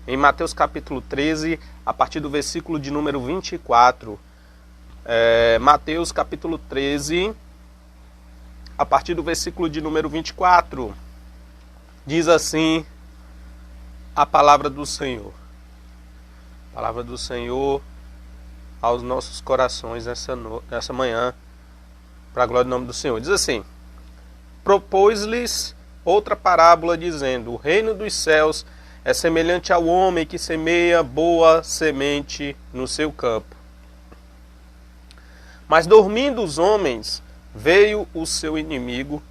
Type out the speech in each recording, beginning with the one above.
em Mateus capítulo 13, a partir do versículo de número 24. Mateus capítulo 13, a partir do versículo de número 24. Diz assim a palavra do Senhor. A palavra do Senhor aos nossos corações nessa manhã, para a glória do nome do Senhor. Diz assim: propôs-lhes outra parábola, dizendo: o reino dos céus é semelhante ao homem que semeia boa semente no seu campo. Mas dormindo os homens, veio o seu inimigo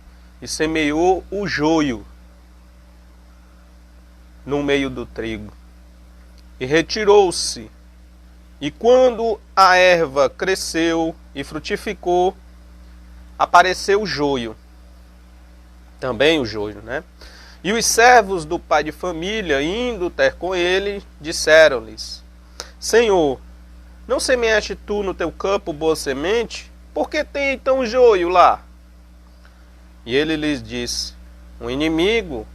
e semeou o joio no meio do trigo. E retirou-se. E quando a erva cresceu e frutificou, apareceu o joio. Também o joio, né? E os servos do pai de família, indo ter com ele, disseram-lhes: Senhor, não semeaste tu no teu campo boa semente? Por que tem então joio lá? E ele lhes disse: o inimigo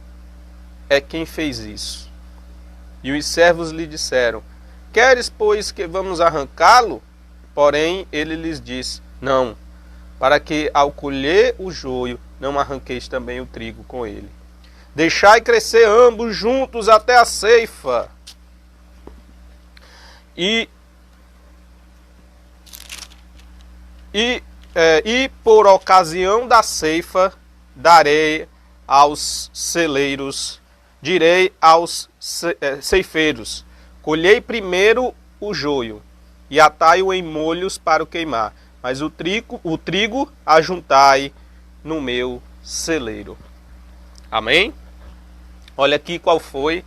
é quem fez isso. E os servos lhe disseram: queres, pois, que vamos arrancá-lo? Porém, ele lhes disse: não, para que ao colher o joio, não arranqueis também o trigo com ele. Deixai crescer ambos juntos até a ceifa. E por ocasião da ceifa, direi aos ceifeiros: colhei primeiro o joio e atai-o em molhos para o queimar, mas o trigo ajuntai no meu celeiro. Amém? Olha aqui qual foi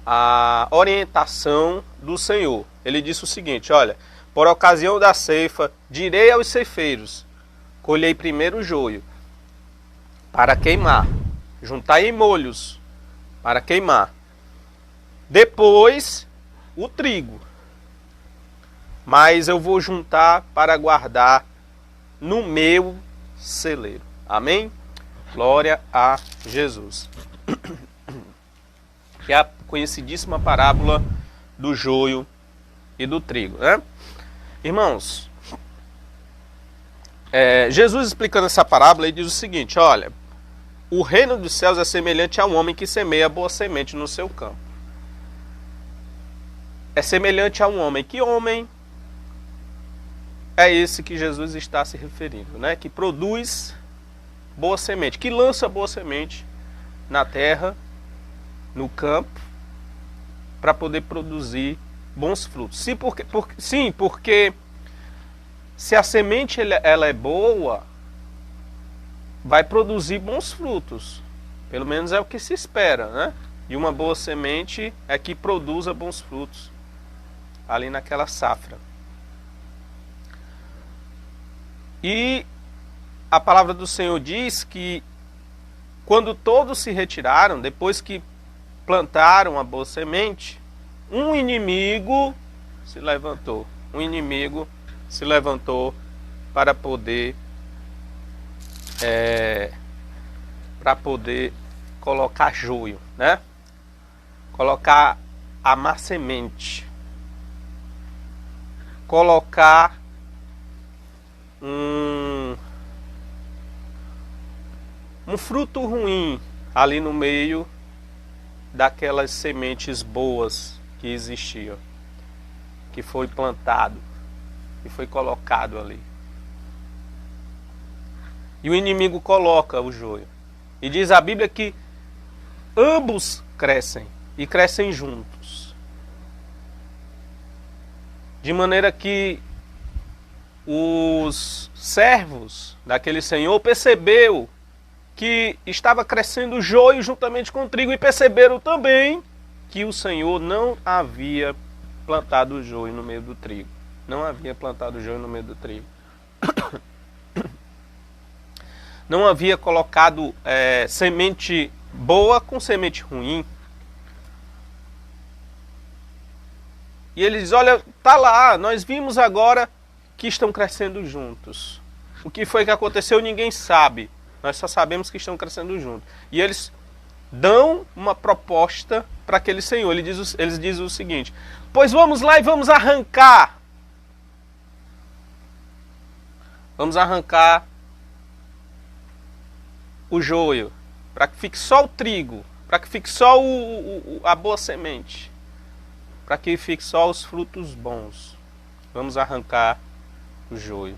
a orientação do Senhor. Ele disse o seguinte: olha, por ocasião da ceifa, direi aos ceifeiros: colhei primeiro o joio para queimar, juntai em molhos para queimar, depois o trigo, mas eu vou juntar para guardar no meu celeiro. Amém? Glória a Jesus. Que é a conhecidíssima parábola do joio e do trigo, né? Irmãos, Jesus explicando essa parábola, ele diz o seguinte: olha, o reino dos céus é semelhante a um homem que semeia boa semente no seu campo. É semelhante a um homem. Que homem é esse que Jesus está se referindo, né? Que produz boa semente, que lança boa semente na terra, no campo, para poder produzir bons frutos. Sim, porque se a semente ela é boa, vai produzir bons frutos. Pelo menos é o que se espera, né? E uma boa semente é que produza bons frutos ali naquela safra. E a palavra do Senhor diz que quando todos se retiraram, depois que plantaram a boa semente, um inimigo se levantou. Um inimigo se levantou para poder colocar joio, né? Colocar a má semente. Colocar um fruto ruim ali no meio daquelas sementes boas que existiam, que foi plantado, que foi colocado ali. E o inimigo coloca o joio. E diz a Bíblia que ambos crescem e crescem juntos. De maneira que os servos daquele senhor percebeu que estava crescendo o joio juntamente com o trigo, e perceberam também que o Senhor não havia plantado o joio no meio do trigo. Não havia plantado o joio no meio do trigo. Não havia colocado semente boa com semente ruim. E ele diz: olha, tá lá, nós vimos agora que estão crescendo juntos. O que foi que aconteceu ninguém sabe. Nós só sabemos que estão crescendo juntos. E eles dão uma proposta para aquele senhor. Eles dizem o seguinte: pois vamos lá e vamos arrancar. Vamos arrancar o joio, para que fique só o trigo, para que fique só a boa semente, para que fique só os frutos bons. Vamos arrancar o joio.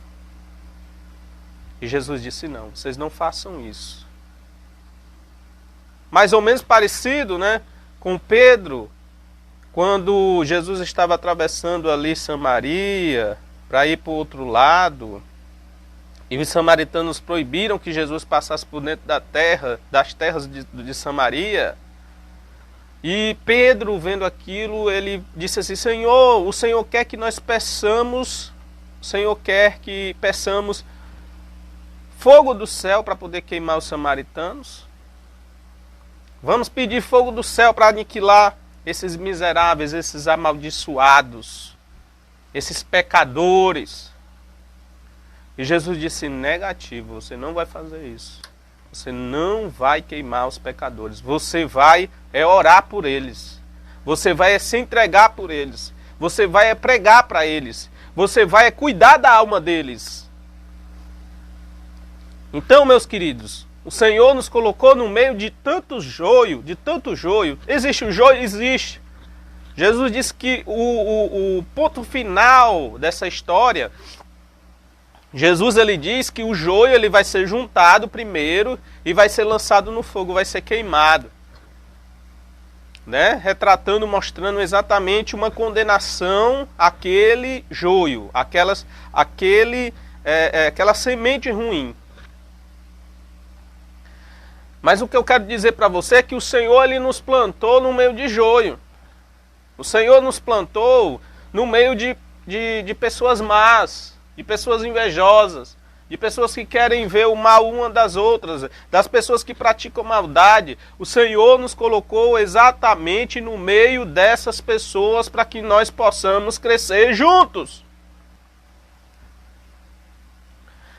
E Jesus disse: não, vocês não façam isso. Mais ou menos parecido, né, com Pedro, quando Jesus estava atravessando ali Samaria para ir para o outro lado, e os samaritanos proibiram que Jesus passasse por dentro das terras de Samaria. E Pedro, vendo aquilo, ele disse assim: Senhor, o Senhor quer que nós peçamos, o Senhor quer que peçamos fogo do céu para poder queimar os samaritanos? Vamos pedir fogo do céu para aniquilar esses miseráveis, esses amaldiçoados, esses pecadores. E Jesus disse: negativo, você não vai fazer isso. Você não vai queimar os pecadores. Você vai orar por eles. Você vai se entregar por eles. Você vai pregar para eles. Você vai cuidar da alma deles. Então, meus queridos, o Senhor nos colocou no meio de tanto joio, Existe o joio? Existe. Jesus disse que o ponto final dessa história, Jesus ele diz que o joio ele vai ser juntado primeiro e vai ser lançado no fogo, vai ser queimado. Né? Retratando, mostrando exatamente uma condenação àquele joio, aquela semente ruim. Mas o que eu quero dizer para você é que o Senhor ele nos plantou no meio de joio. O Senhor nos plantou no meio de pessoas más, de pessoas invejosas, de pessoas que querem ver o mal uma das outras, das pessoas que praticam maldade. O Senhor nos colocou exatamente no meio dessas pessoas para que nós possamos crescer juntos.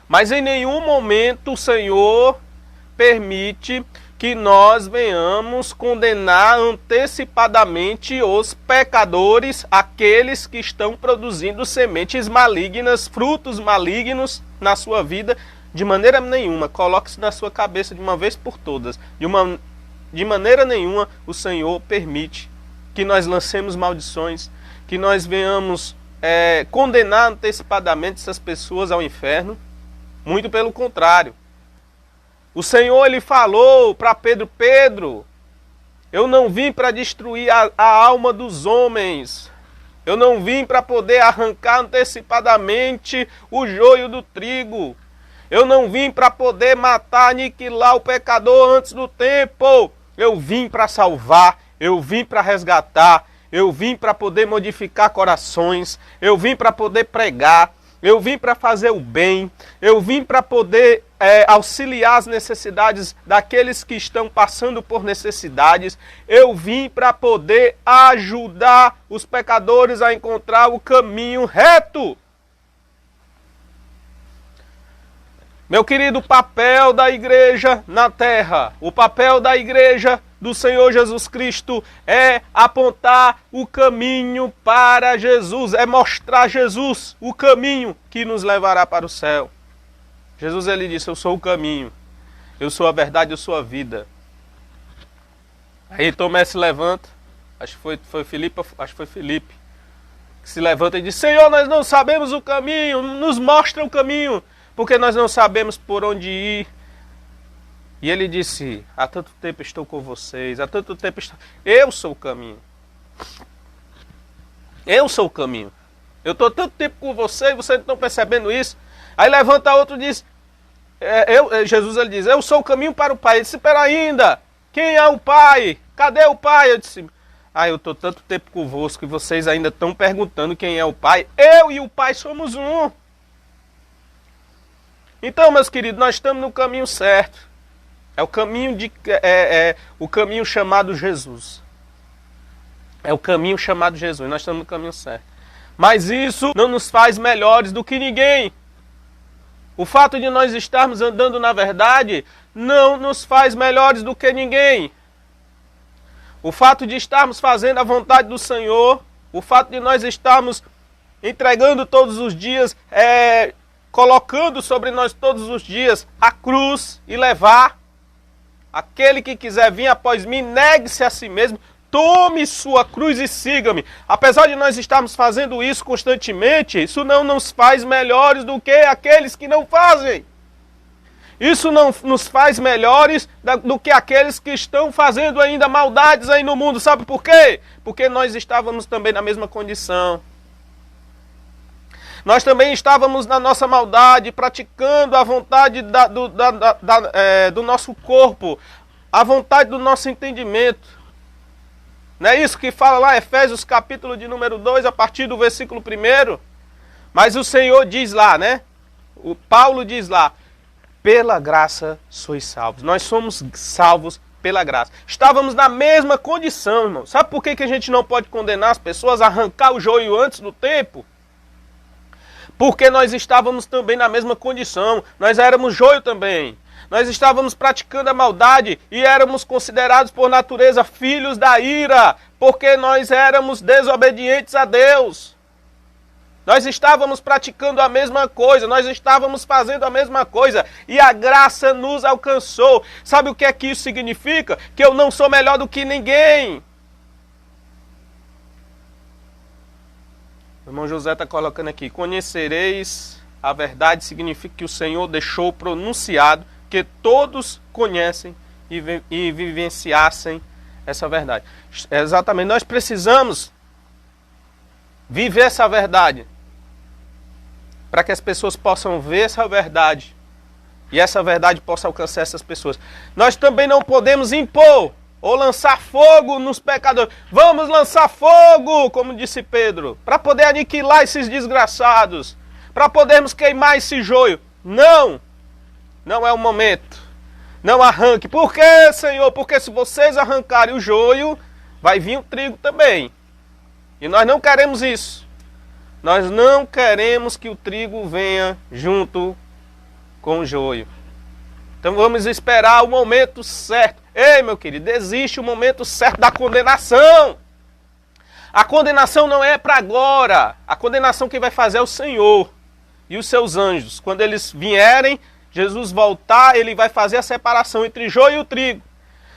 Mas em nenhum momento o Senhor permite que nós venhamos condenar antecipadamente os pecadores, aqueles que estão produzindo sementes malignas, frutos malignos na sua vida, de maneira nenhuma. Coloque isso na sua cabeça de uma vez por todas. De maneira nenhuma o Senhor permite que nós lancemos maldições, que nós venhamos condenar antecipadamente essas pessoas ao inferno. Muito pelo contrário. O Senhor ele falou para Pedro: Pedro, eu não vim para destruir a alma dos homens. Eu não vim para poder arrancar antecipadamente o joio do trigo. Eu não vim para poder matar, aniquilar o pecador antes do tempo. Eu vim para salvar, eu vim para resgatar, eu vim para poder modificar corações, eu vim para poder pregar, eu vim para fazer o bem, eu vim para poder auxiliar as necessidades daqueles que estão passando por necessidades. Eu vim para poder ajudar os pecadores a encontrar o caminho reto. Meu querido, o papel da igreja na terra, o papel da igreja do Senhor Jesus Cristo é apontar o caminho para Jesus, é mostrar Jesus, o caminho que nos levará para o céu. Jesus ele disse: eu sou o caminho, eu sou a verdade, eu sou a vida. Aí Tomé se levanta, acho que foi Filipe, que se levanta e diz: Senhor, nós não sabemos o caminho, nos mostra o caminho, porque nós não sabemos por onde ir. E ele disse: há tanto tempo estou com vocês, há tanto tempo estou... Eu sou o caminho. Eu sou o caminho. Eu estou tanto tempo com vocês e vocês não estão percebendo isso. Aí levanta outro e diz, Jesus ele diz: eu sou o caminho para o Pai. Ele disse: espera ainda, quem é o Pai? Cadê o Pai? Eu disse: eu estou tanto tempo convosco e vocês ainda estão perguntando quem é o Pai. Eu e o Pai somos um. Então, meus queridos, nós estamos no caminho certo. É o caminho o caminho chamado Jesus. É o caminho chamado Jesus. Nós estamos no caminho certo. Mas isso não nos faz melhores do que ninguém. O fato de nós estarmos andando na verdade não nos faz melhores do que ninguém. O fato de estarmos fazendo a vontade do Senhor, o fato de nós estarmos entregando todos os dias, colocando sobre nós todos os dias a cruz e levar. Aquele que quiser vir após mim, negue-se a si mesmo, tome sua cruz e siga-me. Apesar de nós estarmos fazendo isso constantemente, isso não nos faz melhores do que aqueles que não fazem. Isso não nos faz melhores do que aqueles que estão fazendo ainda maldades aí no mundo. Sabe por quê? Porque nós estávamos também na mesma condição. Nós também estávamos na nossa maldade, praticando a vontade do nosso corpo, a vontade do nosso entendimento. Não é isso que fala lá, Efésios capítulo de número 2, a partir do versículo 1? Mas o Senhor diz lá, né? O Paulo diz lá, pela graça sois salvos. Nós somos salvos pela graça. Estávamos na mesma condição, irmão. Sabe por que a gente não pode condenar as pessoas a arrancar o joio antes do tempo? Porque nós estávamos também na mesma condição. Nós éramos joio também. Nós estávamos praticando a maldade e éramos considerados por natureza filhos da ira, porque nós éramos desobedientes a Deus. Nós estávamos praticando a mesma coisa, nós estávamos fazendo a mesma coisa e a graça nos alcançou. Sabe o que é que isso significa? Que eu não sou melhor do que ninguém. O irmão José está colocando aqui, conhecereis a verdade, significa que o Senhor deixou pronunciado que todos conhecem e vivenciassem essa verdade. Exatamente, nós precisamos viver essa verdade, para que as pessoas possam ver essa verdade, e essa verdade possa alcançar essas pessoas. Nós também não podemos impor, ou lançar fogo nos pecadores. Vamos lançar fogo, como disse Pedro, para poder aniquilar esses desgraçados, para podermos queimar esse joio. Não, não é o momento. Não arranque. Por quê, Senhor? Porque se vocês arrancarem o joio, vai vir o trigo também. E nós não queremos isso. Nós não queremos que o trigo venha junto com o joio. Então vamos esperar o momento certo. Ei, meu querido, existe o momento certo da condenação. A condenação não é para agora. A condenação quem vai fazer é o Senhor e os seus anjos. Quando eles vierem, Jesus voltar, ele vai fazer a separação entre joio e o trigo.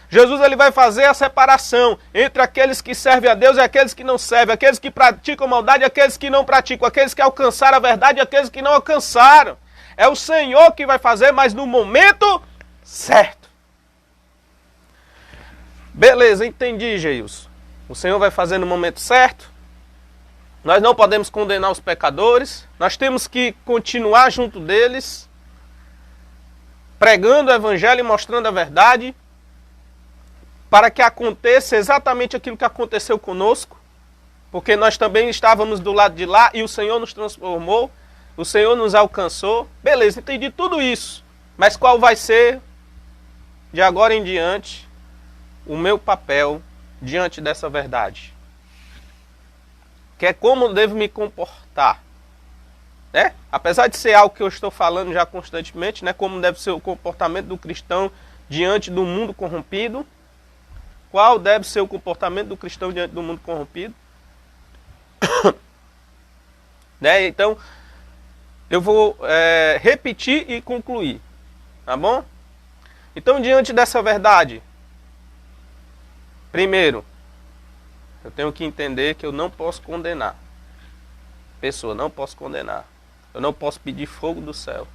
Jesus ele vai fazer a separação entre aqueles que servem a Deus e aqueles que não servem, aqueles que praticam maldade e aqueles que não praticam, aqueles que alcançaram a verdade e aqueles que não alcançaram. É o Senhor que vai fazer, mas no momento certo. Beleza, entendi, Geilson. O Senhor vai fazer no momento certo. Nós não podemos condenar os pecadores. Nós temos que continuar junto deles, pregando o evangelho e mostrando a verdade, para que aconteça exatamente aquilo que aconteceu conosco, porque nós também estávamos do lado de lá e o Senhor nos transformou, o Senhor nos alcançou. Beleza, entendi tudo isso. Mas qual vai ser, de agora em diante, o meu papel diante dessa verdade? Que é como eu devo me comportar. Né? Apesar de ser algo que eu estou falando já constantemente, né? Como deve ser o comportamento do cristão diante do mundo corrompido. Qual deve ser o comportamento do cristão diante do mundo corrompido? Né? Então, eu vou repetir e concluir. Tá bom? Então, diante dessa verdade, primeiro, eu tenho que entender que eu não posso condenar. Pessoa, não posso condenar. Eu não posso pedir fogo do céu.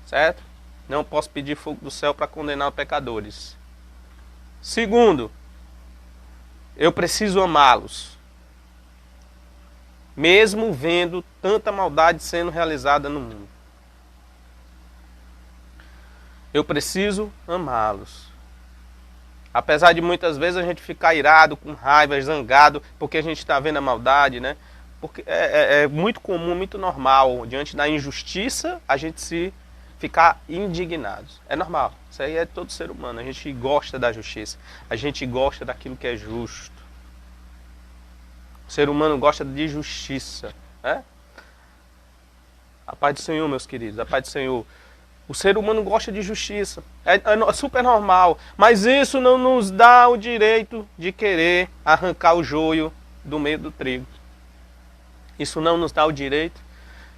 Certo? Não posso pedir fogo do céu para condenar pecadores. Segundo, eu preciso amá-los. Mesmo vendo tanta maldade sendo realizada no mundo. Eu preciso amá-los. Apesar de muitas vezes a gente ficar irado, com raiva, zangado, porque a gente está vendo a maldade, né? Porque é muito comum, muito normal, diante da injustiça, a gente se ficar indignado. É normal, isso aí é todo ser humano, a gente gosta da justiça, a gente gosta daquilo que é justo. O ser humano gosta de justiça, né? A paz do Senhor, meus queridos, a paz do Senhor. O ser humano gosta de justiça. É super normal. Mas isso não nos dá o direito de querer arrancar o joio do meio do trigo. Isso não nos dá o direito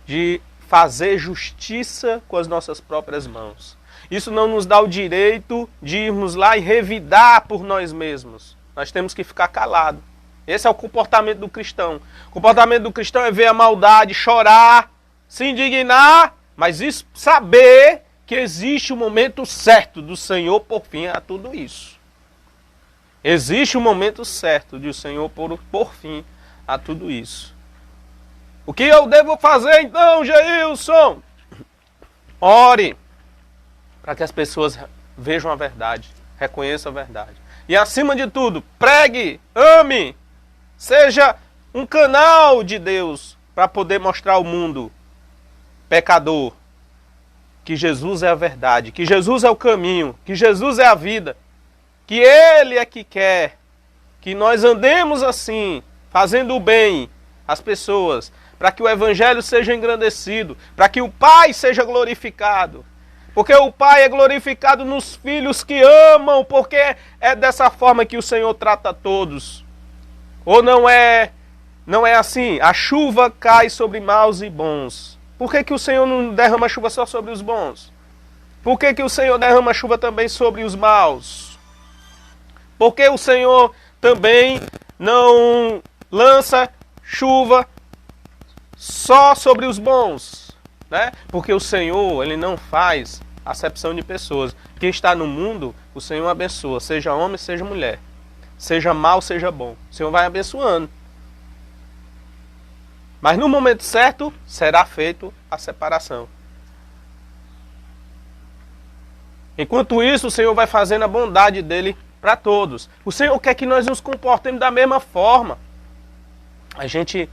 de fazer justiça com as nossas próprias mãos. Isso não nos dá o direito de irmos lá e revidar por nós mesmos. Nós temos que ficar calados. Esse é o comportamento do cristão. O comportamento do cristão é ver a maldade, chorar, se indignar, mas isso, saber que existe o momento certo do Senhor por fim a tudo isso. Existe o momento certo de o Senhor por fim a tudo isso. O que eu devo fazer então, Geilson? Ore para que as pessoas vejam a verdade, reconheçam a verdade. E acima de tudo, pregue, ame, seja um canal de Deus para poder mostrar ao mundo pecador que Jesus é a verdade, que Jesus é o caminho, que Jesus é a vida, que Ele é que quer que nós andemos assim, fazendo o bem às pessoas, para que o Evangelho seja engrandecido, para que o Pai seja glorificado. Porque o Pai é glorificado nos filhos que amam, porque é dessa forma que o Senhor trata todos. Ou não é assim? A chuva cai sobre maus e bons. Por que o Senhor não derrama chuva só sobre os bons? Por que o Senhor derrama chuva também sobre os maus? Por que o Senhor também não lança chuva só sobre os bons? Né? Porque o Senhor, Ele não faz acepção de pessoas. Quem está no mundo, o Senhor abençoa, seja homem, seja mulher. Seja mal, seja bom. O Senhor vai abençoando. Mas no momento certo, será feita a separação. Enquanto isso, o Senhor vai fazendo a bondade dele para todos. O Senhor quer que nós nos comportemos da mesma forma. A gente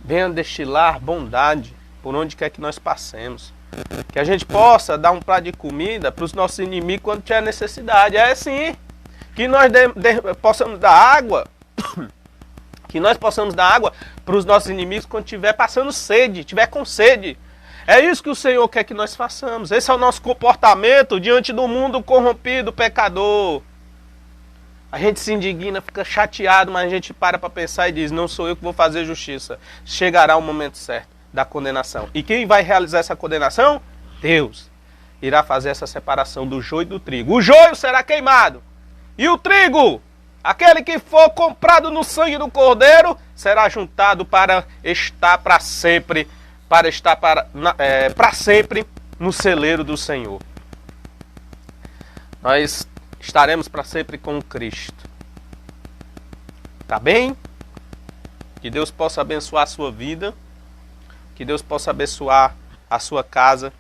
venha destilar bondade por onde quer que nós passemos. Que a gente possa dar um prato de comida para os nossos inimigos quando tiver necessidade. É assim. Que nós possamos dar água. Que nós possamos dar água para os nossos inimigos quando estiver passando sede, estiver com sede. É isso que o Senhor quer que nós façamos. Esse é o nosso comportamento diante do mundo corrompido, pecador. A gente se indigna, fica chateado, mas a gente para pensar e diz, não sou eu que vou fazer justiça. Chegará o momento certo da condenação. E quem vai realizar essa condenação? Deus. Irá fazer essa separação do joio e do trigo. O joio será queimado. E o trigo, aquele que for comprado no sangue do Cordeiro, será juntado para estar para sempre, para sempre no celeiro do Senhor. Nós estaremos para sempre com Cristo. Tá bem? Que Deus possa abençoar a sua vida, que Deus possa abençoar a sua casa,